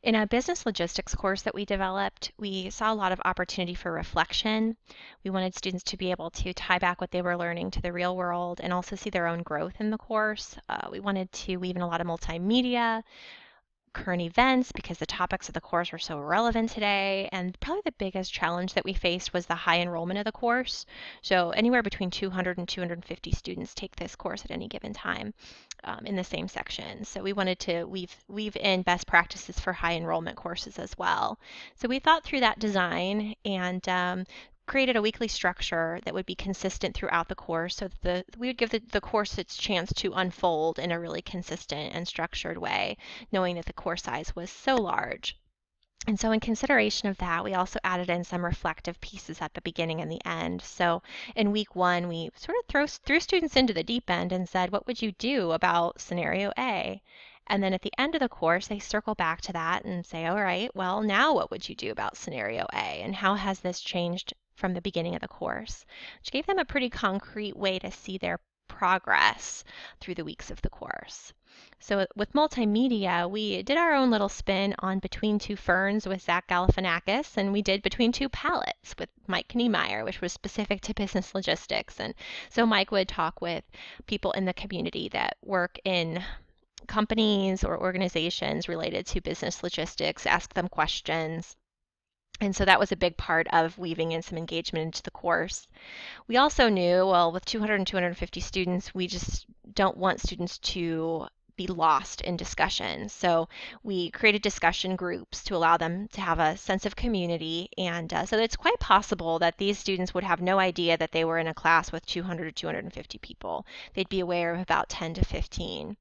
In a business logistics course that we developed, we saw a lot of opportunity for reflection. We wanted students to be able to tie back what they were learning to the real world and also see their own growth in the course. We wanted to weave in a lot of multimedia, current events because the topics of the course were so relevant today. And probably the biggest challenge that we faced was the high enrollment of the course. So anywhere between 200 and 250 students take this course at any given time in the same section. So we wanted to weave in best practices for high enrollment courses as well. So we thought through that design and created a weekly structure that would be consistent throughout the course so that we would give the course its chance to unfold in a really consistent and structured way, knowing that the course size was so large. And so in consideration of that, we also added in some reflective pieces at the beginning and the end. So in week one, we sort of threw students into the deep end and said, what would you do about scenario A? And then at the end of the course, they circle back to that and say, all right, well, now what would you do about scenario A? And how has this changed from the beginning of the course? Which gave them a pretty concrete way to see their progress through the weeks of the course. So with multimedia, we did our own little spin on Between Two Ferns with Zach Galifianakis, and we did Between Two Pallets with Mike Kniemeyer, which was specific to business logistics. And so Mike would talk with people in the community that work in companies or organizations related to business logistics, ask them questions. And so that was a big part of weaving in some engagement into the course. We also knew, well, with 200 and 250 students, we just don't want students to be lost in discussion. So we created discussion groups to allow them to have a sense of community. And so it's quite possible that these students would have no idea that they were in a class with 200 or 250 people. They'd be aware of about 10 to 15.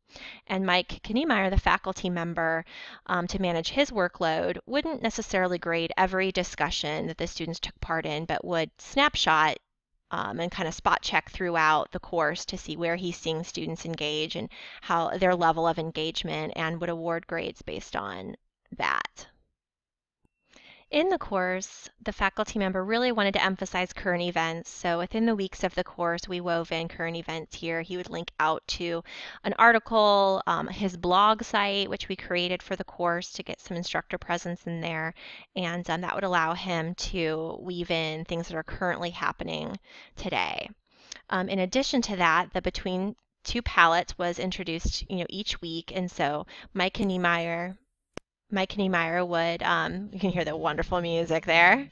And Mike Kniemeyer, the faculty member, to manage his workload, wouldn't necessarily grade every discussion that the students took part in, but would snapshot and kind of spot check throughout the course to see where he's seeing students engage and how their level of engagement, and would award grades based on that. In the course, the faculty member really wanted to emphasize current events. So within the weeks of the course, we wove in current events here. He would link out to an article, his blog site, which we created for the course to get some instructor presence in there. And that would allow him to weave in things that are currently happening today. In addition to that, the Between Two Pallets was introduced, each week. And so Mike Kniemeyer would, you can hear the wonderful music there.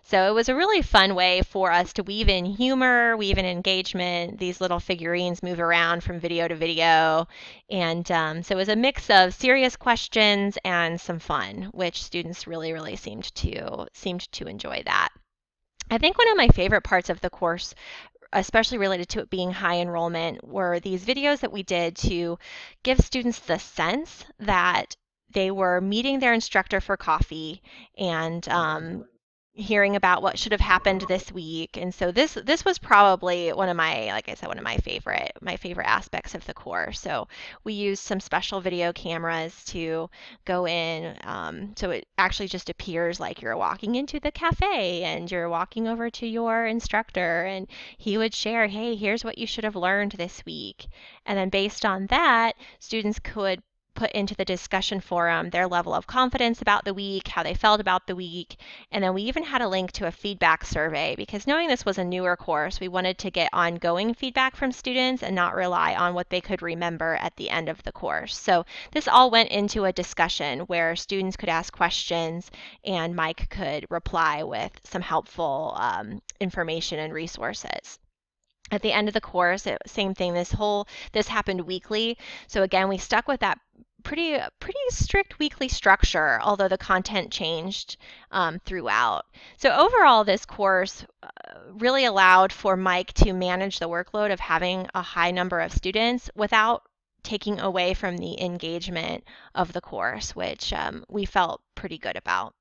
So it was a really fun way for us to weave in humor, weave in engagement. These little figurines move around from video to video. And so it was a mix of serious questions and some fun, which students really, really seemed to enjoy that. I think one of my favorite parts of the course, especially related to it being high enrollment, were these videos that we did to give students the sense that they were meeting their instructor for coffee and hearing about what should have happened this week. And so this was probably one of my, like I said, one of my favorite aspects of the course. So we used some special video cameras to go in, so it actually just appears like you're walking into the cafe and you're walking over to your instructor, and he would share, hey, here's what you should have learned this week. And then based on that, students could put into the discussion forum their level of confidence about the week, how they felt about the week, and then we even had a link to a feedback survey because knowing this was a newer course, we wanted to get ongoing feedback from students and not rely on what they could remember at the end of the course. So this all went into a discussion where students could ask questions and Mike could reply with some helpful information and resources. At the end of the course, same thing, this happened weekly. So again, we stuck with that pretty strict weekly structure, although the content changed throughout. So overall, this course really allowed for Mike to manage the workload of having a high number of students without taking away from the engagement of the course, which we felt pretty good about.